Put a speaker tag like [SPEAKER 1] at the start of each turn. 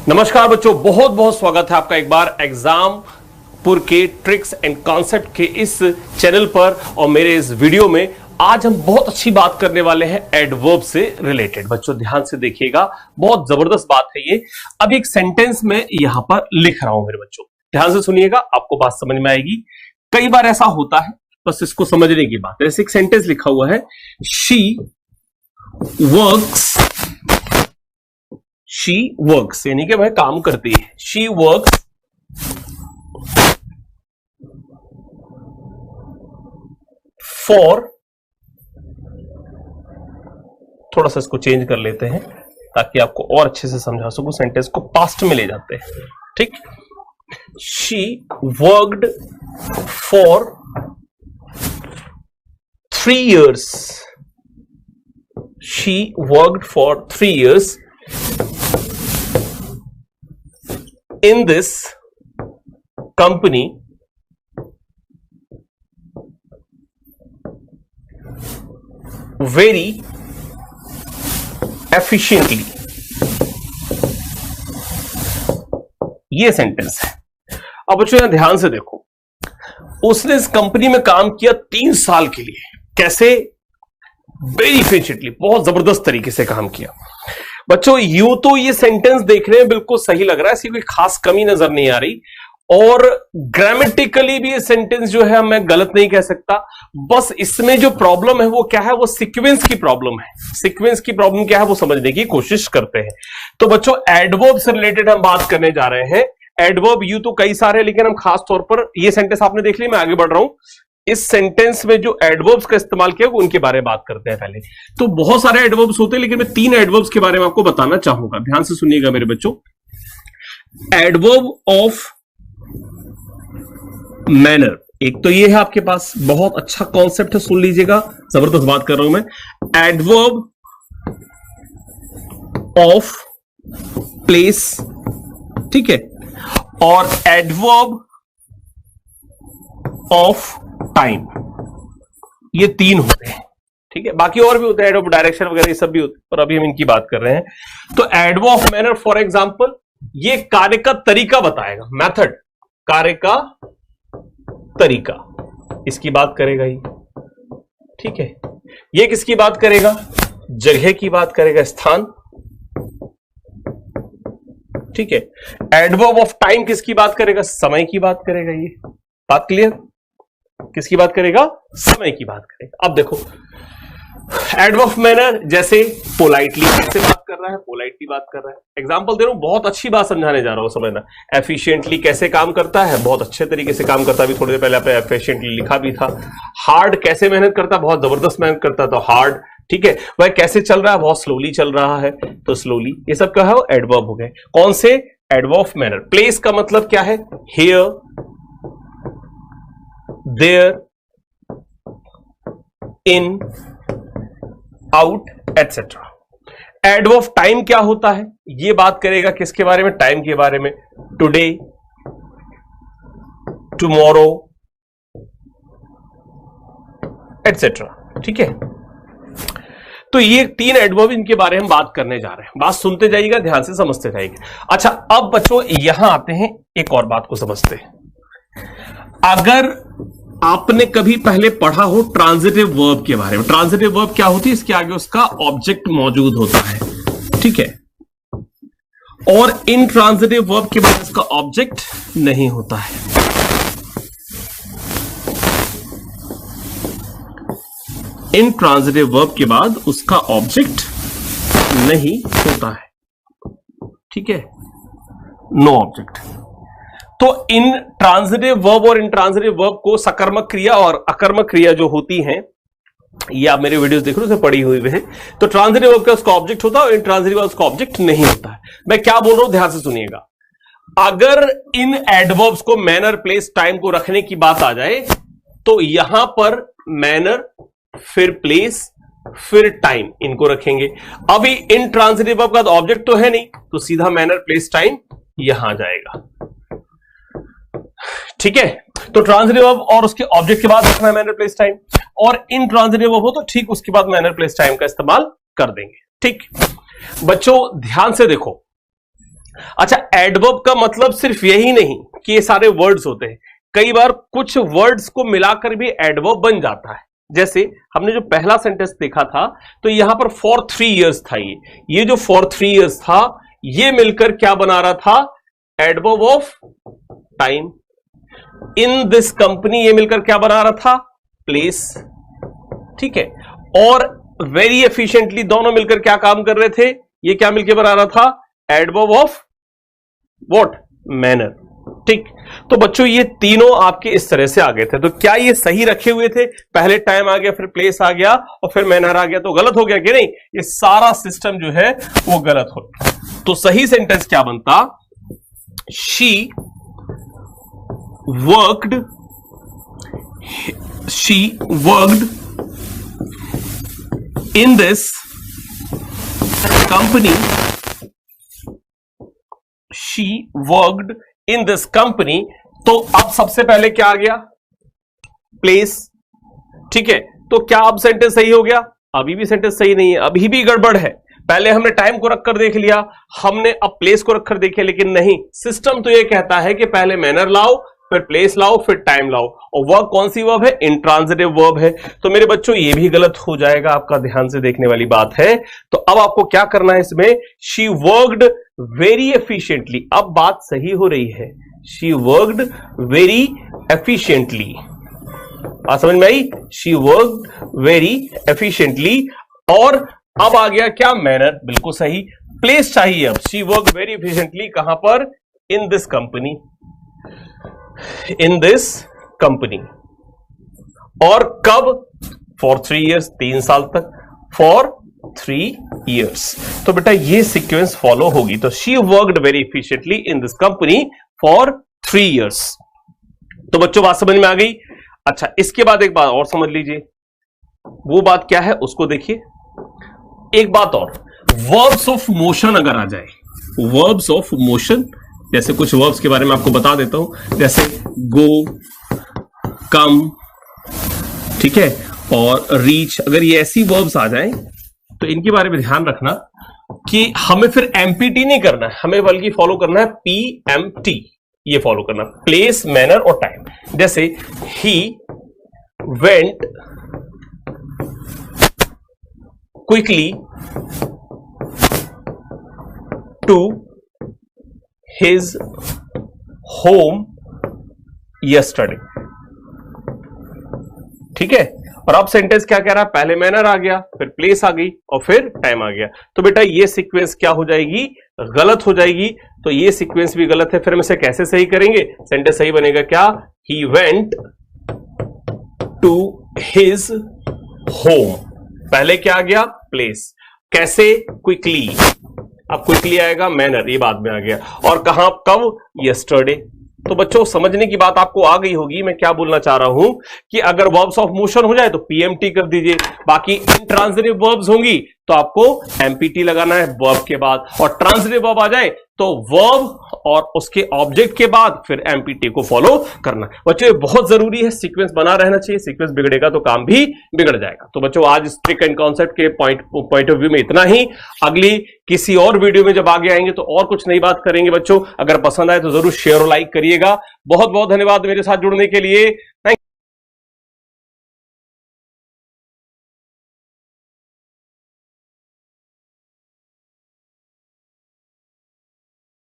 [SPEAKER 1] नमस्कार बच्चों, बहुत बहुत स्वागत है आपका एक बार एग्जामपुर के ट्रिक्स एंड कॉन्सेप्ट के इस चैनल पर। और मेरे इस वीडियो में आज हम बहुत अच्छी बात करने वाले हैं एडवर्ब से रिलेटेड। बच्चों ध्यान से देखिएगा, बहुत जबरदस्त बात है ये। अब एक सेंटेंस में यहां पर लिख रहा हूं मेरे बच्चों, ध्यान से सुनिएगा, आपको बात समझ में आएगी। कई बार ऐसा होता है, बस इसको समझने की बात है। जैसे एक सेंटेंस लिखा हुआ है, शी वर्क्स यानी कि वह काम करती है। शी वर्क्स फॉर, थोड़ा सा इसको चेंज कर लेते हैं ताकि आपको और अच्छे से समझा सकूं। सेंटेंस को पास्ट में ले जाते हैं, ठीक। She worked for 3 years. She worked for 3 years in this company very efficiently. ये सेंटेंस है। अब बच्चों यहां ध्यान से देखो, उसने इस कंपनी में काम किया 3 साल के लिए। कैसे? वेरी एफिशिएंटली, बहुत जबरदस्त तरीके से काम किया। बच्चों यूं तो ये सेंटेंस देखने में बिल्कुल सही लग रहा है, इसकी कोई खास कमी नजर नहीं आ रही, और ग्रामेटिकली भी ये सेंटेंस जो है मैं गलत नहीं कह सकता। बस इसमें जो प्रॉब्लम है वो क्या है, वो सीक्वेंस की प्रॉब्लम है। सीक्वेंस की प्रॉब्लम क्या है वो समझने की कोशिश करते हैं। तो बच्चों एडवर्ब से रिलेटेड हम बात करने जा रहे हैं। एडवर्ब यू तो कई सारे, लेकिन हम खास तौर पर ये सेंटेंस आपने देख लिया, मैं आगे बढ़ रहा हूं। इस सेंटेंस में जो एडवर्ब्स का इस्तेमाल किया उनके बारे में बात करते हैं पहले। तो बहुत सारे एडवर्ब्स होते हैं, लेकिन मैं 3 एडवर्ब्स के बारे में आपको बताना चाहूंगा। ध्यान से सुनिएगा मेरे बच्चों। एडवर्ब ऑफ मैनर, एक तो ये है आपके पास, बहुत अच्छा कॉन्सेप्ट है, सुन लीजिएगा, जबरदस्त बात कर रहा हूं मैं। एडवर्ब ऑफ प्लेस, ठीक है, और एडवर्ब ऑफ टाइम, ये 3 होते हैं, ठीक है। बाकी और भी होते हैं, एडवर्ब डायरेक्शन वगैरह ये सब भी होते हैं, पर अभी हम इनकी बात कर रहे हैं। तो adverb of manner for example, ये कार्य का तरीका बताएगा, मेथड, कार्य का तरीका, इसकी बात करेगा ये, ठीक है। ये किसकी बात करेगा? जगह की बात करेगा, स्थान, ठीक है। एडवर्ब ऑफ टाइम किसकी बात करेगा? समय की बात करेगा। ये बात क्लियर? किसकी बात करेगा? समय की बात करेगा। अब देखो एडवर्ब ऑफ मैनर, जैसे पोलाइटली कैसे बात कर रहा है, पोलाइटली बात कर रहा है। एग्जांपल दे रहा हूं, बहुत अच्छी बात समझाने जा रहा हूं, समझना। एफिशिएंटली कैसे काम करता है, बहुत अच्छे तरीके से काम करता है, अभी थोड़ी देर पहले आपने एफिशिएंटली लिखा भी था। हार्ड कैसे मेहनत करता है, बहुत जबरदस्त मेहनत करता है, तो हार्ड, ठीक है। वह कैसे चल रहा है, बहुत स्लोली चल रहा है, तो स्लोली। ये सब क्या है, वो एडवर्ब हो गए। कौन से? Adverb of manner. प्लेस का मतलब क्या है? Here, there, in, out, etcetera. Adverb of time क्या होता है? ये बात करेगा किसके बारे में? टाइम के बारे में। टुडे, टुमारो, एटसेट्रा, ठीक है। तो ये 3 एडवर्ब, इनके बारे में बात करने जा रहे हैं। बात सुनते जाइएगा, ध्यान से समझते जाइएगा। अच्छा, अब बच्चों यहां आते हैं, एक और बात को समझते हैं। अगर आपने कभी पहले पढ़ा हो ट्रांजिटिव वर्ब के बारे में, ट्रांजिटिव वर्ब क्या होती है? इसके आगे उसका ऑब्जेक्ट मौजूद होता है, ठीक है, और इनट्रांजिटिव वर्ब के बाद इसका ऑब्जेक्ट नहीं होता है। इनट्रांजिटिव वर्ब के बाद उसका ऑब्जेक्ट नहीं होता है, ठीक है, नो ऑब्जेक्ट। तो इन ट्रांजिटिव वर्ब और इंट्रांजिटिव वर्ब को सकर्मक क्रिया और अकर्मक क्रिया जो होती हैं, ये आप मेरे वीडियोस देख रहे हो, पड़ी हुई है। तो ट्रांजिटिव वर्ब का उसका ऑब्जेक्ट होता है और इंट्रांजिटिव वर्ब उसका ऑब्जेक्ट नहीं होता है। मैं क्या बोल रहा हूं, ध्यान से सुनिएगा। अगर इन एडवर्ब्स को मैनर, प्लेस, टाइम को रखने की बात आ जाए, तो यहां पर मैनर, फिर प्लेस, फिर टाइम, इनको रखेंगे। अभी इंट्रांजिटिव वर्ब का ऑब्जेक्ट तो है नहीं, तो सीधा मैनर, प्लेस, टाइम यहां जाएगा, ठीक है। तो ट्रांजिटिव वर्ब और उसके ऑब्जेक्ट के बाद रखना है मैनर, प्लेस, टाइम, और इंट्रांजिटिव वर्ब हो तो ठीक उसके बाद मैनर, प्लेस, टाइम का इस्तेमाल कर देंगे, ठीक। बच्चों ध्यान से देखो। अच्छा, एडवर्ब का मतलब सिर्फ यही नहीं कि ये सारे वर्ड्स होते हैं, कई बार कुछ वर्ड्स को मिलाकर भी एडवर्ब बन जाता है। जैसे हमने जो पहला सेंटेंस देखा था, तो यहां पर फॉर 3 इयर्स था, ये जो फॉर 3 इयर्स था, ये मिलकर क्या बना रहा था? Adverb of time. In this company, ये मिलकर क्या बना रहा था? प्लेस। ठीक है, और वेरी एफिशिएंटली दोनों मिलकर क्या काम कर रहे थे? ये क्या मिलकर बना रहा था? Adverb of what? मैनर। ठीक, तो बच्चों ये तीनों आपके इस तरह से आ गए थे। तो क्या ये सही रखे हुए थे? पहले टाइम आ गया, फिर प्लेस आ गया और फिर मैनर आ गया, तो गलत हो गया कि नहीं? ये सारा सिस्टम जो है वो गलत हो। तो सही सेंटेंस क्या बनता? She worked in this company, she worked in this company. तो अब सबसे पहले क्या आ गया? प्लेस। ठीक है, तो क्या अब सेंटेंस सही हो गया? अभी भी सेंटेंस सही नहीं है, अभी भी गड़बड़ है। पहले हमने टाइम को रखकर देख लिया, हमने अब प्लेस को रखकर देखे, लेकिन नहीं, सिस्टम तो यह कहता है कि पहले मैनर लाओ, फिर प्लेस लाओ, फिर टाइम लाओ। और वर्ब कौन सी वर्ब है? इंट्रांजिटिव वर्ब है। तो मेरे बच्चों ये भी गलत हो जाएगा, आपका ध्यान से देखने वाली बात है। तो अब आपको क्या करना है इसमें? She worked very efficiently. अब बात सही हो रही है, शी वर्कड वेरी एफिशिएंटली। बात समझ में आई? She worked very efficiently. और अब आ गया क्या? मैनर। बिल्कुल सही। प्लेस चाहिए अब। शी वर्कड वेरी एफिशिएंटली कहां पर? In this company, in this company. और कब? फॉर 3 इयर्स, 3 साल तक, फॉर 3 इयर्स। तो बेटा ये सीक्वेंस फॉलो होगी। तो she worked very efficiently in this company for 3 years. तो बच्चों बात समझ में आ गई? अच्छा, इसके बाद एक बात और समझ लीजिए। वो बात क्या है उसको देखिए। एक बात और, वर्ब्स ऑफ मोशन अगर आ जाए, वर्ब्स ऑफ मोशन, जैसे कुछ वर्ब्स के बारे में आपको बता देता हूं, जैसे गो, कम, ठीक है, और रीच। अगर ये ऐसी वर्ब्स आ जाएं तो इनके बारे में ध्यान रखना कि हमें फिर एमपीटी नहीं करना है, हमें बल्कि फॉलो करना है पीएमटी। ये फॉलो करना, प्लेस, मैनर और टाइम। जैसे he went quickly to his home yesterday. ठीक है, और अब सेंटेंस क्या कह रहा है? पहले मैनर आ गया, फिर प्लेस आ गई और फिर टाइम आ गया। तो बेटा ये सीक्वेंस क्या हो जाएगी? गलत हो जाएगी। तो ये सीक्वेंस भी गलत है। फिर हम इसे कैसे सही करेंगे? सेंटेंस सही बनेगा क्या? He went to his home. पहले क्या आ गया? प्लेस। कैसे? क्विकली। अब क्विकली आएगा, मैनर ये बाद में आ गया। और कहां, कब? यस्टरडे। तो बच्चों समझने की बात आपको आ गई होगी। मैं क्या बोलना चाह रहा हूं कि अगर वर्ब्स ऑफ मोशन हो जाए तो पीएमटी कर दीजिए, बाकी इंट्रांजिटिव वर्ब्स होंगी तो आपको एमपीटी लगाना है वर्ब के बाद, और ट्रांजिटिव वर्ब आ जाए तो वर्ब और उसके ऑब्जेक्ट के बाद फिर एमपीटी को फॉलो करना। बच्चों ये बहुत जरूरी है, सीक्वेंस बना रहना चाहिए। सीक्वेंस बिगड़ेगा तो काम भी बिगड़ जाएगा। तो बच्चों आज ट्रिक एंड कॉन्सेप्ट के पॉइंट ऑफ व्यू में इतना ही। अगली किसी और वीडियो में जब आगे आएंगे तो और कुछ नई बात करेंगे। बच्चों अगर पसंद आए तो जरूर शेयर और लाइक करिएगा। बहुत बहुत धन्यवाद मेरे साथ जुड़ने के लिए।